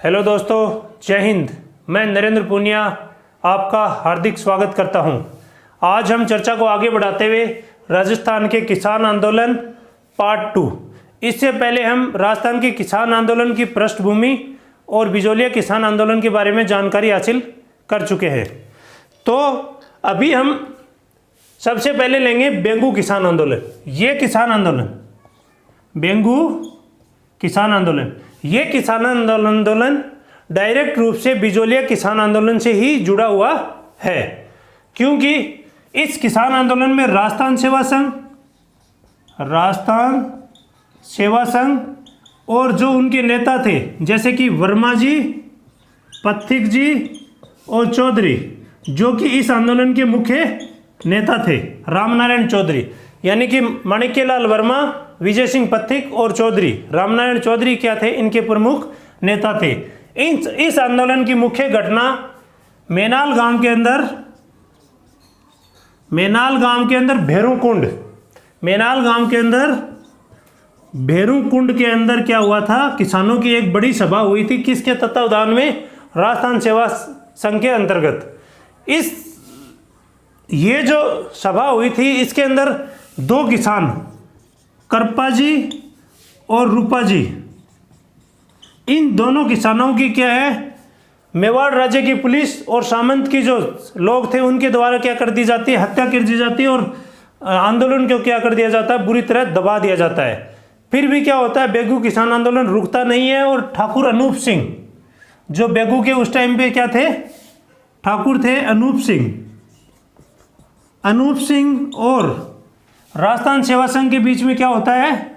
Hello दोस्तों, जय हिंद। मैं नरेंद्र पूनिया आपका हार्दिक स्वागत करता हूं। आज हम चर्चा को आगे बढ़ाते हुए राजस्थान के किसान आंदोलन पार्ट 2। इससे पहले हम राजस्थान के किसान आंदोलन की पृष्ठभूमि और बिजोलिया किसान आंदोलन के बारे में जानकारी हासिल कर चुके हैं। तो अभी हम सबसे पहले लेंगे बेंगू किसान आंदोलन। ये किसान आंदोलन, बेंगू किसान आंदोलन, ये किसान आंदोलन डायरेक्ट रूप से बिजोलिया किसान आंदोलन से ही जुड़ा हुआ है, क्योंकि इस किसान आंदोलन में राजस्थान सेवा संघ और जो उनके नेता थे जैसे कि वर्मा जी, पथिक जी और चौधरी, जो कि इस आंदोलन के मुख्य नेता थे, रामनारायण चौधरी, यानी कि माणिक्यलाल वर्मा, विजय सिंह पथिक और चौधरी, रामनारायण चौधरी क्या थे, इनके प्रमुख नेता थे। इस आंदोलन की मुख्य घटना मेनाल गांव के अंदर भेरू कुंड के अंदर क्या हुआ था, किसानों की एक बड़ी सभा हुई थी। किसके तत्वावधान में? राजस्थान सेवा संघ के अंतर्गत। ये जो सभा हुई थी, इसके अंदर दो किसान, करपा जी और रूपा जी, इन दोनों किसानों की क्या है, मेवाड़ राज्य की पुलिस और सामंत की जो लोग थे उनके द्वारा क्या कर दी जाती है, हत्या कर दी जाती है और आंदोलन को क्या कर दिया जाता है, बुरी तरह दबा दिया जाता है। फिर भी क्या होता है, बेगू किसान आंदोलन रुकता नहीं है और ठाकुर अनूप सिंह, जो बेगू के उस टाइम पे क्या थे, ठाकुर थे अनूप सिंह और राजस्थान सेवा संघ के बीच में क्या होता है,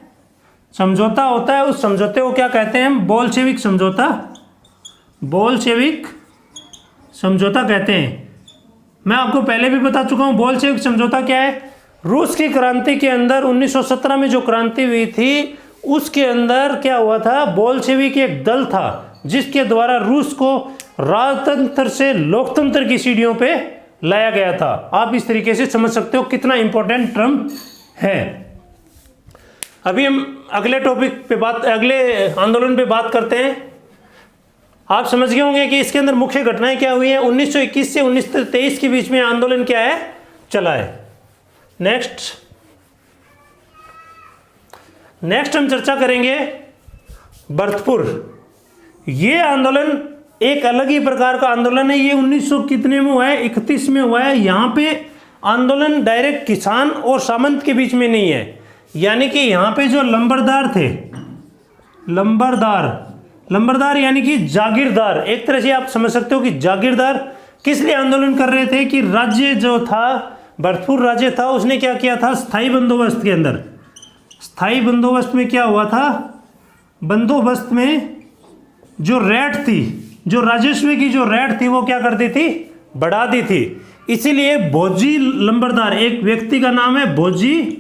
समझौता होता है। उस समझौते को क्या कहते हैं हम? बोल्शेविक समझौता कहते हैं। मैं आपको पहले भी बता चुका हूं बोल्शेविक समझौता क्या है। रूस की क्रांति के अंदर 1917 में जो क्रांति हुई थी, उसके अंदर क्या हुआ था, बोल्शेविक एक दल था जिसके द्वारा रूस को राजतंत्र से लोकतंत्र की सीढ़ियों पे लाया गया था। आप इस तरीके से समझ सकते हो कितना इंपॉर्टेंट टर्म है। अभी हम अगले आंदोलन पे बात करते हैं। आप समझ गए होंगे कि इसके अंदर मुख्य घटनाएं क्या हुई हैं। 1921 से 1923 के बीच में आंदोलन क्या है, चला है। नेक्स्ट हम चर्चा करेंगे भरतपुर। ये आंदोलन एक अलग ही प्रकार का आंदोलन है। ये 1900 कितने में हुआ है, 31 में हुआ है। यहाँ पे आंदोलन डायरेक्ट किसान और सामंत के बीच में नहीं है, यानी कि यहाँ पे जो लंबरदार थे, लंबरदार यानी कि जागीरदार, एक तरह से आप समझ सकते हो कि जागीरदार किस लिए आंदोलन कर रहे थे कि राज्य जो था, भरतपुर राज्य था, उसने क्या किया था, स्थायी बंदोबस्त के अंदर, स्थायी बंदोबस्त में क्या हुआ था, बंदोबस्त में जो रेट थी, जो राजस्व की जो रेट थी, वो क्या कर दी थी, बढ़ा दी थी। इसीलिए भोजी लंबरदार, एक व्यक्ति का नाम है भोजी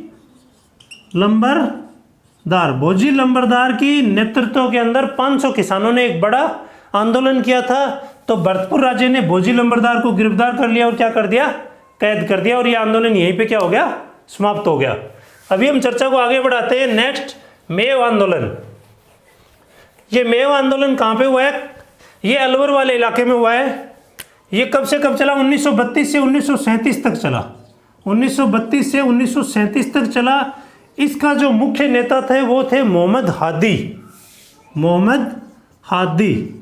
लंबरदार की नेतृत्व के अंदर 500 किसानों ने एक बड़ा आंदोलन किया था। तो भरतपुर राज्य ने भोजी लंबरदार को गिरफ्तार कर लिया और क्या कर दिया, कैद कर दिया, और यह आंदोलन यहीं पे क्या हो गया, समाप्त हो गया। अभी हम चर्चा को आगे बढ़ाते हैं। नेक्स्ट, मेव आंदोलन। ये मेव आंदोलन कहाँ पे हुआ है? ये अलवर वाले इलाके में हुआ है। ये कब से कब चला? 1932 से 1937 तक चला। 1932 से 1937 तक चला। इसका जो मुख्य नेता थे वो थे मोहम्मद हादी,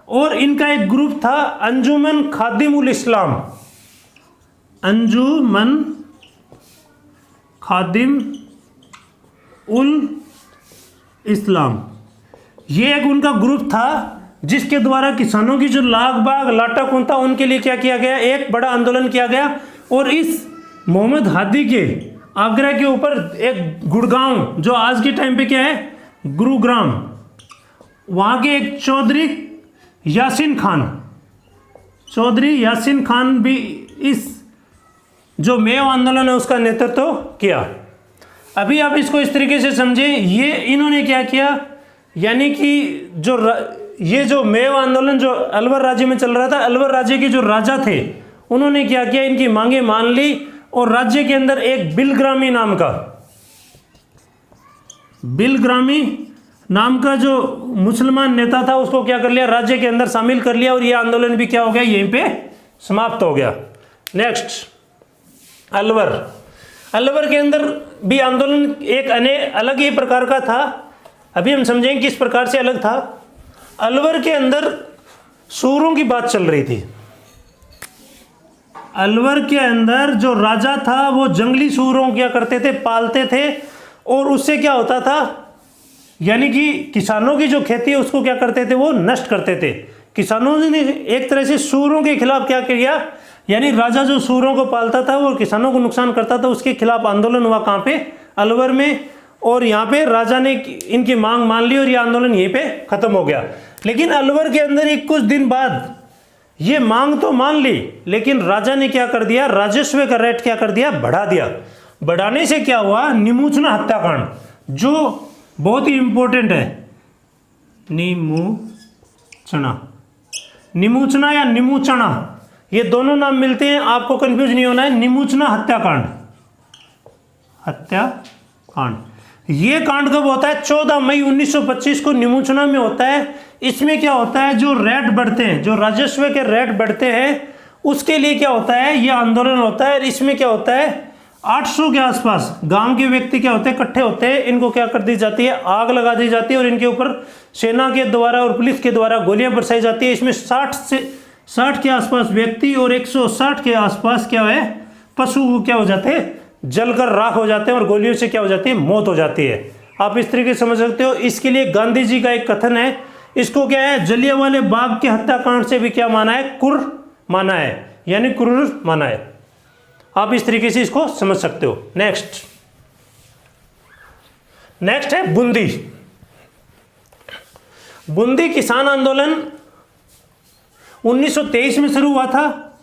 और इनका एक ग्रुप था अंजुमन खादिमुल इस्लाम। ये एक उनका ग्रुप था जिसके द्वारा किसानों की जो लाग बाग लाटाकुन था, उनके लिए क्या किया गया, एक बड़ा आंदोलन किया गया। और इस मोहम्मद हादी के आगरा के ऊपर एक गुड़गांव, जो आज के टाइम पे क्या है, गुरुग्राम, वहाँ के एक चौधरी यासीन खान भी इस जो मेव आंदोलन है उसका नेतृत्व किया। अभी आप इसको इस तरीके से समझे, ये इन्होंने क्या किया, यानी कि ये जो मेव आंदोलन जो अलवर राज्य में चल रहा था, अलवर राज्य के जो राजा थे उन्होंने क्या किया, इनकी मांगे मान ली और राज्य के नाम का जो मुसलमान नेता था उसको क्या कर लिया, राज्य के अंदर शामिल कर लिया और ये आंदोलन भी क्या हो गया, यहीं पे समाप्त हो गया। नेक्स्ट अलवर। अलवर के अंदर भी आंदोलन एक अलग ही प्रकार का था। अभी हम समझेंगे किस प्रकार से अलग था। अलवर के अंदर सूरों की बात चल रही थी। अलवर के अंदर जो राजा था वो जंगली सूरों क्या करते थे, पालते थे और उससे क्या होता था, यानी कि किसानों की जो खेती है उसको क्या करते थे, वो नष्ट करते थे। किसानों ने एक तरह से सूरों के खिलाफ क्या किया, यानी राजा जो सूरों को पालता था वो किसानों को नुकसान करता था, उसके खिलाफ आंदोलन हुआ। कहाँ पे, अलवर में। और यहाँ पे राजा ने इनकी मांग मान ली और ये आंदोलन यहीं पे खत्म हो गया। लेकिन अलवर के अंदर ही कुछ दिन बाद ये मांग तो मान ली, लेकिन राजा ने क्या कर दिया, राजस्व का रेट क्या कर दिया, बढ़ा दिया। बढ़ाने से क्या हुआ, निमूचना हत्याकांड, जो बहुत ही इंपॉर्टेंट है। निमूचना या निमूचना, ये दोनों नाम मिलते हैं, आपको कंफ्यूज नहीं होना है। निमूचना हत्याकांड, हत्याकांड ये कांड कब होता है, 14 मई 1925 को निमूचना में होता है। इसमें क्या होता है, जो रेट बढ़ते हैं, जो राजस्व के रेट बढ़ते हैं, उसके लिए क्या होता है, ये आंदोलन होता है। इसमें क्या होता है, 800 के आसपास गांव के व्यक्ति क्या होते हैं, इकट्ठे होते हैं। इनको क्या कर दी जाती है, आग लगा दी जाती है और इनके ऊपर सेना के द्वारा और पुलिस के द्वारा गोलियां बरसाई जाती है। इसमें 60 के आसपास व्यक्ति और 160 के आसपास क्या है, पशु क्या हो जाते हैं, जलकर राख हो जाते हैं और गोलियों से क्या हो जाती है, मौत हो जाती है। आप इस तरीके से समझ सकते हो। इसके लिए गांधी जी का एक कथन है, इसको क्या है, जलियांवाले बाग के हत्याकांड से भी क्या माना है, क्रूर माना है, यानी क्रूर माना है। आप इस तरीके से इसको समझ सकते हो। नेक्स्ट है बूंदी। बूंदी किसान आंदोलन 1923 में शुरू हुआ था।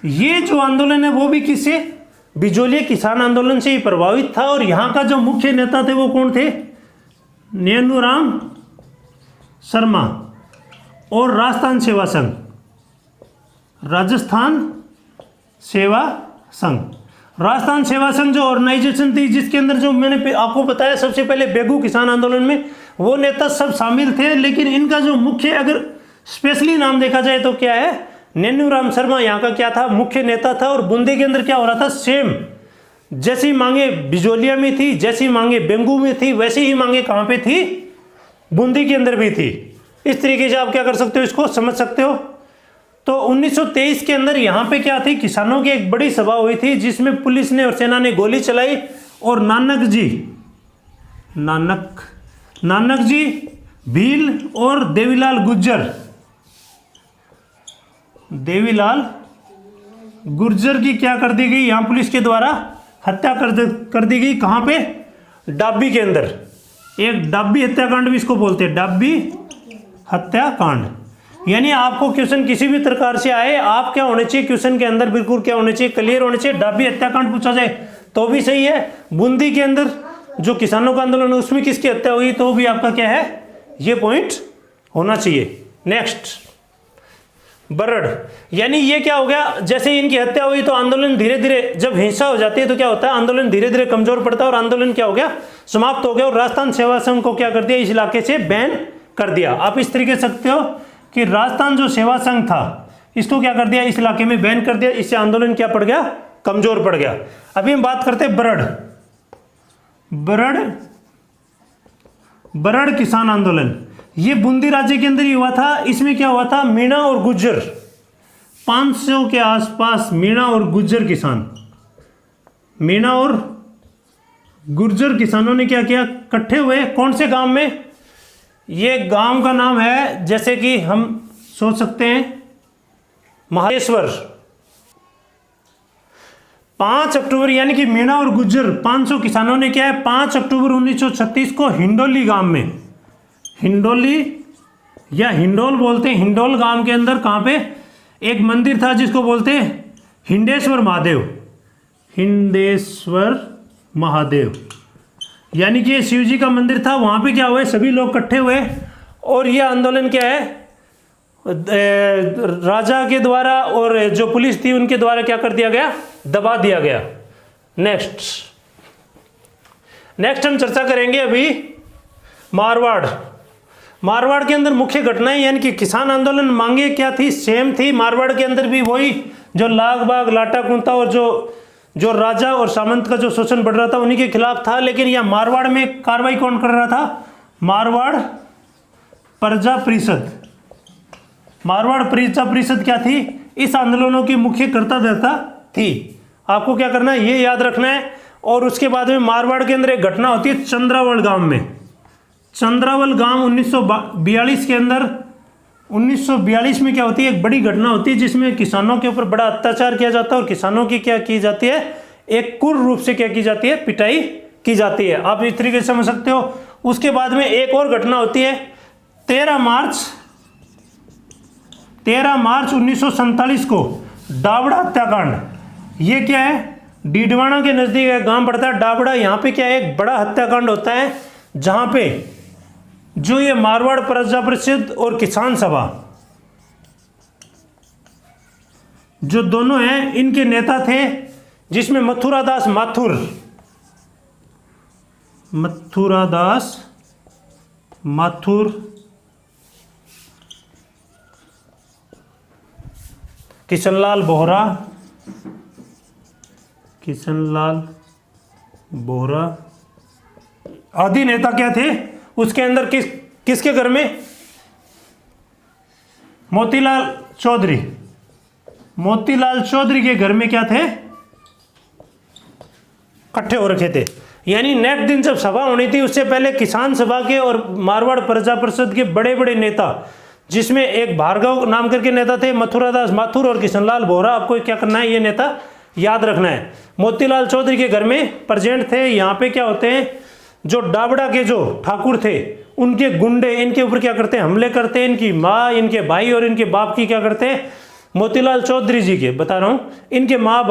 ये जो आंदोलन है वो भी किससे, बिजोलिया किसान आंदोलन से ही प्रभावित था। और यहां का जो मुख्य नेता थे वो कौन थे, नैनूराम शर्मा और राजस्थान सेवा संघ, राजस्थान सेवा संघ। राजस्थान सेवा संघ जो ऑर्गेनाइजेशन थी, जिसके अंदर जो मैंने आपको बताया सबसे पहले बेगू किसान आंदोलन में, वो नेता सब शामिल थे। लेकिन इनका जो मुख्य अगर स्पेशली नाम देखा जाए तो क्या है, नैनूराम शर्मा यहाँ का क्या था, मुख्य नेता था। और बूंदी के अंदर क्या हो रहा था, सेम जैसी मांगे बिजोलिया में थी, जैसी मांगे बेंगू में थी, वैसी ही मांगे कहाँ पे थी, बूंदी के अंदर भी थी। इस तरीके से आप क्या कर सकते हो, इसको समझ सकते हो। तो 1923 के अंदर यहाँ पे क्या थी, किसानों की एक बड़ी सभा हुई थी, जिसमें पुलिस ने और सेना ने गोली चलाई और नानक जी, भील और देवीलाल गुर्जर की क्या कर दी गई, यहाँ पुलिस के द्वारा हत्या कर दी गई। कहाँ पे, डाबी के अंदर। एक डाबी हत्याकांड भी इसको बोलते हैं, डाबी हत्याकांड। यानी आपको क्वेश्चन किसी भी प्रकार से आए, आप क्या होने चाहिए, क्वेश्चन के अंदर बिल्कुल क्या होने चाहिए, क्लियर होने चाहिए। डाबी हत्याकांड पूछा जाए तो भी सही है। बूंदी के अंदर जो किसानों का आंदोलन है उसमें किसकी हत्या हुई, तो भी आपका क्या है, ये पॉइंट होना चाहिए। नेक्स्ट बरड़, यानी ये क्या हो गया, जैसे इनकी हत्या हुई तो आंदोलन धीरे धीरे, जब हिंसा हो जाती है तो क्या होता है, आंदोलन धीरे धीरे कमजोर पड़ता है और आंदोलन क्या हो गया, समाप्त हो गया। और राजस्थान सेवा संघ को क्या कर दिया, इस इलाके से बैन कर दिया। आप इस तरीके से सकते हो कि राजस्थान जो सेवा संघ था इसको क्या कर दिया, इस इलाके में बैन कर दिया। इससे आंदोलन क्या पड़ गया, कमजोर पड़ गया। अभी हम बात करते हैं बरड़ किसान आंदोलन। ये बूंदी राज्य के अंदर ही हुआ था। इसमें क्या हुआ था, मीणा और गुज्जर, 500 के आसपास मीणा और गुज्जर किसानों ने क्या किया, इकट्ठे हुए। कौन से गांव में, ये गांव का नाम है, जैसे कि हम सोच सकते हैं महादेश्वर। 5 अक्टूबर, यानी कि मीणा और गुज्जर 500 किसानों ने क्या है, 5 अक्टूबर 1936 को हिंडोली गांव में, हिंडोली या हिंडोल बोलते हैं, हिंडोल गांव के अंदर कहाँ पे एक मंदिर था जिसको बोलते हैं हिंडेश्वर महादेव, यानी कि ये शिव जी का मंदिर था। वहाँ पे क्या हुए, सभी लोग इकट्ठे हुए और ये आंदोलन क्या है, राजा के द्वारा और जो पुलिस थी उनके द्वारा क्या कर दिया गया, दबा दिया गया। नेक्स्ट हम चर्चा करेंगे अभी मारवाड़। मारवाड़ के अंदर मुख्य घटनाएं यानी कि किसान आंदोलन मांगे क्या थी, सेम थी। मारवाड़ के अंदर भी वही जो लाग बाग लाटा कुंता और जो राजा और सामंत का जो शोषण बढ़ रहा था उन्हीं के खिलाफ था। लेकिन यह मारवाड़ में कार्रवाई कौन कर रहा था? मारवाड़ प्रजा परिषद। मारवाड़ प्रजा परिषद क्या थी? इस आंदोलनों की मुख्य कर्ता थी। आपको क्या करना है, ये याद रखना है। और उसके बाद में मारवाड़ के अंदर एक घटना होती है चंद्रावल गांव में। चंद्रावल गांव 1942 के अंदर, 1942 में क्या होती है, एक बड़ी घटना होती है जिसमें किसानों के ऊपर बड़ा अत्याचार किया जाता है और किसानों की क्या की जाती है, एक क्रूर रूप से क्या की जाती है, पिटाई की जाती है। आप इस तरीके से समझ सकते हो। उसके बाद में एक और घटना होती है 13 मार्च 1947 को डाबड़ा हत्याकांड। ये क्या है, डीडवाना के नजदीक एक गांव पड़ता है डाबड़ा। यहाँ पे क्या है, एक बड़ा हत्याकांड होता है जहां पे जो ये मारवाड़ प्रजा परिषद और किसान सभा जो दोनों हैं, इनके नेता थे जिसमें मथुरादास माथुर, किशनलाल बोहरा आदि नेता क्या थे। उसके अंदर किसके घर में, मोतीलाल चौधरी के घर में क्या थे, इकट्ठे हो रखे थे। यानी नेक्स्ट दिन जब सभा होनी थी उससे पहले किसान सभा के और मारवाड़ प्रजा परिषद के बड़े बड़े नेता, जिसमें एक भार्गव नाम करके नेता थे, मथुरादास माथुर और किशनलाल बोहरा, आपको क्या करना है, ये नेता याद रखना है। मोतीलाल चौधरी के घर में प्रेजेंट थे। यहाँ पे क्या होते हैं, जो डाबड़ा के जो ठाकुर थे उनके गुंडे इनके ऊपर क्या करते हैं, हमले करते हैं। इनकी माँ, इनके भाई और इनके बाप की क्या करते हैं, मोतीलाल चौधरी जी के बता रहा हूँ, इनके माँ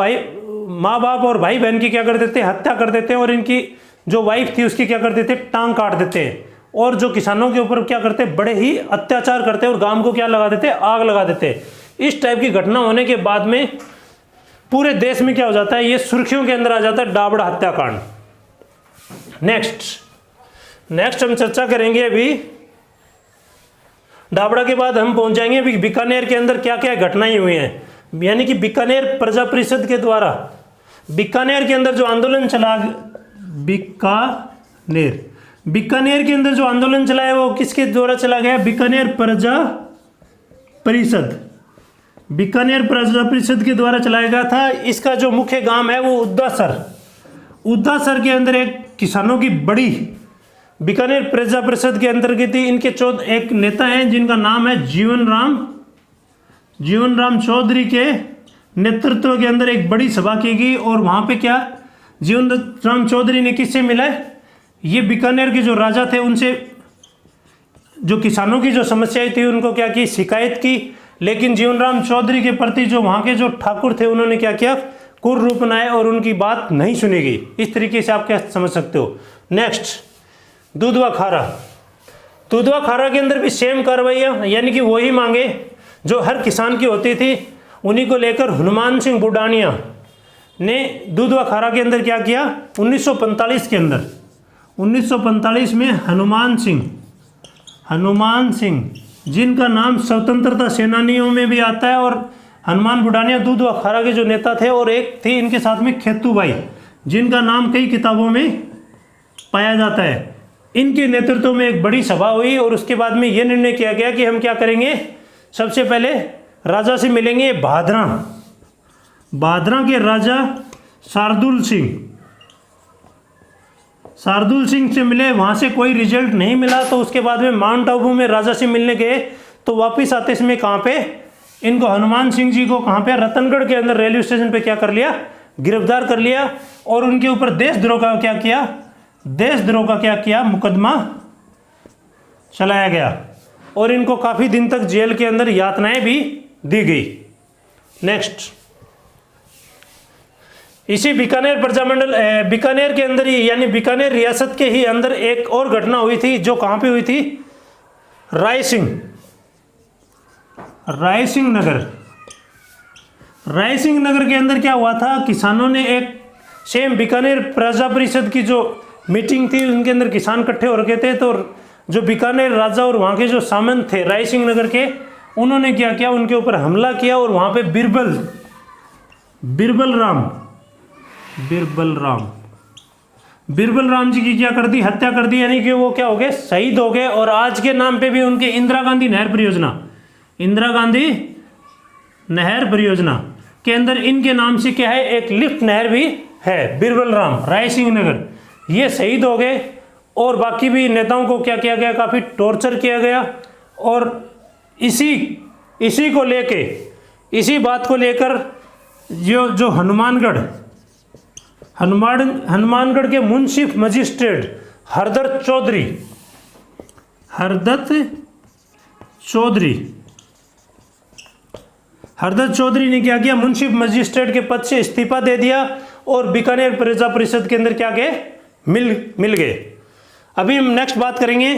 बाप और भाई बहन की क्या कर देते हैं, हत्या कर देते हैं। और इनकी जो वाइफ थी उसकी क्या कर देते हैं, टांग काट देते हैं। और जो किसानों के ऊपर क्या करते हैं, बड़े ही अत्याचार करते हैं और गांव को क्या लगा देते हैं, आग लगा देते हैं। इस टाइप की घटना होने के बाद में पूरे देश में क्या हो जाता है, ये सुर्खियों के अंदर आ जाता है, डाबड़ा हत्याकांड। नेक्स्ट हम चर्चा करेंगे अभी डाबड़ा के बाद हम पहुंच जाएंगे अभी बीकानेर के अंदर क्या क्या घटनाएं हुई हैं। यानी कि बीकानेर प्रजा परिषद के द्वारा बीकानेर के अंदर जो आंदोलन चला, बीकानेर के अंदर जो आंदोलन चला है वो किसके द्वारा चला गया, बीकानेर प्रजा परिषद के द्वारा चलाया गया था। इसका जो मुख्य गांव है वो उद्दासर के अंदर एक किसानों की बड़ी बीकानेर प्रजा परिषद के अंतर्गत ही इनके एक नेता हैं जिनका नाम है जीवन राम चौधरी के नेतृत्व के अंदर एक बड़ी सभा की गई। और वहां पे क्या, जीवन राम चौधरी ने किससे मिला, ये बीकानेर के जो राजा थे उनसे जो किसानों की जो समस्याएं थी उनको क्या की, शिकायत की। लेकिन जीवन राम चौधरी के प्रति जो वहां के जो ठाकुर थे उन्होंने क्या किया, क्रूर रूप बनाए और उनकी बात नहीं सुनी गई। इस तरीके से आप क्या समझ सकते हो। नेक्स्ट दूधवा खारा के अंदर भी सेम कार्रवाइयाँ, यानी कि वही मांगे जो हर किसान की होती थी, उन्हीं को लेकर हनुमान सिंह बुडानिया ने दूधवा खारा के अंदर क्या किया, 1945 के अंदर, 1945 में हनुमान सिंह जिनका नाम स्वतंत्रता सेनानियों में भी आता है, और हनुमान बुडानिया दूधवा खारा के जो नेता थे। और एक थी इनके साथ में खेतूबाई जिनका नाम कई किताबों में पाया जाता है। इनके नेतृत्व में एक बड़ी सभा हुई और उसके बाद में यह निर्णय किया गया कि हम क्या करेंगे, सबसे पहले राजा से मिलेंगे भादरा के राजा शार्दुल सिंह से मिले। वहां से कोई रिजल्ट नहीं मिला तो उसके बाद में माउंट आबू में राजा से मिलने गए। तो वापिस आते समय कहाँ पे, इनको हनुमान सिंह जी को कहाँ पे, रतनगढ़ के अंदर रेलवे स्टेशन पे क्या कर लिया, गिरफ्तार कर लिया। और उनके ऊपर देशद्रोह का क्या किया, मुकदमा चलाया गया और इनको काफी दिन तक जेल के अंदर यातनाएं भी दी गई। नेक्स्ट, इसी बीकानेर के अंदर ही, यानी बीकानेर रियासत के ही अंदर एक और घटना हुई थी जो कहां पे हुई थी, रायसिंह नगर के अंदर क्या हुआ था, किसानों ने एक सेम बीकानेर प्रजा परिषद की जो मीटिंग थी उनके अंदर किसान इकट्ठे हो रखे थे। तो जो बीकानेर राजा और वहाँ के जो सामंत थे राय सिंह नगर के, उन्होंने क्या किया, उनके ऊपर हमला किया और वहाँ पे बिरबल राम जी की क्या कर दी, हत्या कर दी, यानी कि वो क्या हो गए, शहीद हो गए। और आज के नाम पे भी उनके इंदिरा गांधी नहर परियोजना के अंदर इनके नाम से क्या है, एक लिफ्ट नहर भी है। बिरबल राम राय सिंह नगर ये शहीद हो गए और बाकी भी नेताओं को क्या किया गया, काफ़ी टॉर्चर किया गया। और इसी को लेके, इसी बात को लेकर जो हनुमानगढ़ के मुंसिफ मजिस्ट्रेट हरदत्त चौधरी ने क्या किया, मुंसिफ मजिस्ट्रेट के पद से इस्तीफा दे दिया और बीकानेर प्रजा परिषद के अंदर क्या गए, मिल गए। अभी हम नेक्स्ट बात करेंगे,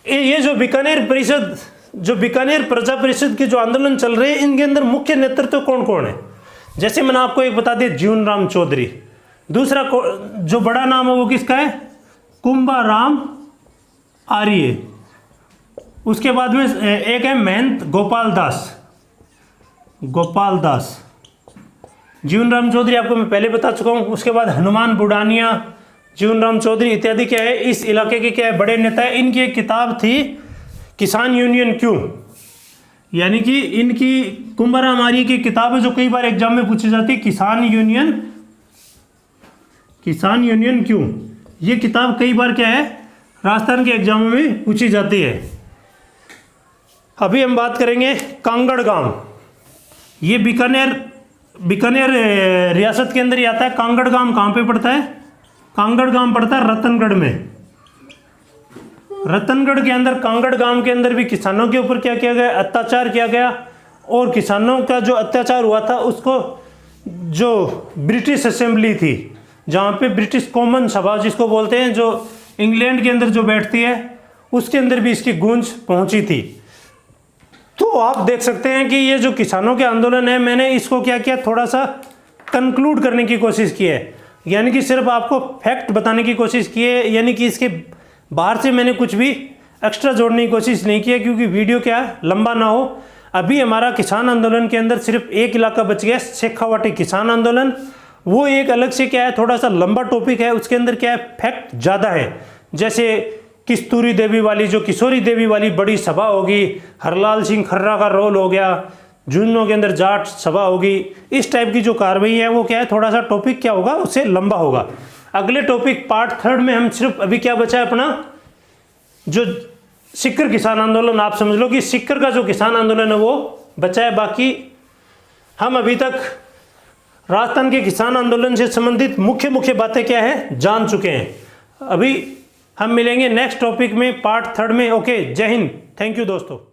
ये जो बीकानेर प्रजा परिषद के जो आंदोलन चल रहे हैं, इनके अंदर मुख्य नेतृत्व कौन कौन है। जैसे मैंने आपको एक बता दिया, जीवनराम चौधरी। दूसरा जो बड़ा नाम है वो किसका है, कुंभाराम आर्य। उसके बाद में एक है महंत गोपाल दास। जीवनराम चौधरी आपको मैं पहले बता चुका हूँ। उसके बाद हनुमान बुढ़ानिया, जीवनराम चौधरी इत्यादि क्या है, इस इलाके के क्या है, बड़े नेता है। इनकी एक किताब थी किसान यूनियन क्यों, यानी कि इनकी कुंभाराम आर्य की किताब है जो कई बार एग्जाम में पूछी जाती है, किसान यूनियन क्यों। ये किताब कई बार क्या है, राजस्थान के एग्जामों में पूछी जाती है। अभी हम बात करेंगे कांगड़ गांव। ये बीकानेर रियासत के अंदर ही आता है। कांगड़ गांव कहाँ पे पड़ता है, कांगड़ गांव पड़ता है रतनगढ़ में। रतनगढ़ के अंदर कांगड़ गांव के अंदर भी किसानों के ऊपर क्या किया गया, अत्याचार किया गया। और किसानों का जो अत्याचार हुआ था उसको जो ब्रिटिश असेंबली थी, जहाँ पे ब्रिटिश कॉमन सभा जिसको बोलते हैं, जो इंग्लैंड के अंदर जो बैठती है, उसके अंदर भी इसकी गूंज पहुंची थी। तो आप देख सकते हैं कि ये जो किसानों के आंदोलन है, मैंने इसको क्या किया, थोड़ा सा कंक्लूड करने की कोशिश की है, यानी कि सिर्फ आपको फैक्ट बताने की कोशिश की है, यानी कि इसके बाहर से मैंने कुछ भी एक्स्ट्रा जोड़ने की कोशिश नहीं की है, क्योंकि वीडियो क्या लंबा ना हो। अभी हमारा किसान आंदोलन के अंदर सिर्फ एक इलाका बच गया, शेखावाटी किसान आंदोलन। वो एक अलग से क्या है, थोड़ा सा लंबा टॉपिक है, उसके अंदर क्या है, फैक्ट ज़्यादा है। जैसे किशोरी देवी वाली बड़ी सभा होगी, हरलाल सिंह खर्रा का रोल हो गया, झुंझुनू के अंदर जाट सभा होगी, इस टाइप की जो कार्रवाई है वो क्या है, थोड़ा सा टॉपिक क्या होगा, उससे लंबा होगा। अगले टॉपिक पार्ट 3 में हम सिर्फ अभी क्या बचा है अपना, जो सीकर किसान आंदोलन, आप समझ लो कि सीकर का जो किसान आंदोलन है वो बचा है। बाकी हम अभी तक राजस्थान के किसान आंदोलन से संबंधित मुख्य बातें क्या है जान चुके हैं। अभी हम मिलेंगे नेक्स्ट टॉपिक में पार्ट 3 में। ओके, जय हिंद, थैंक यू दोस्तों।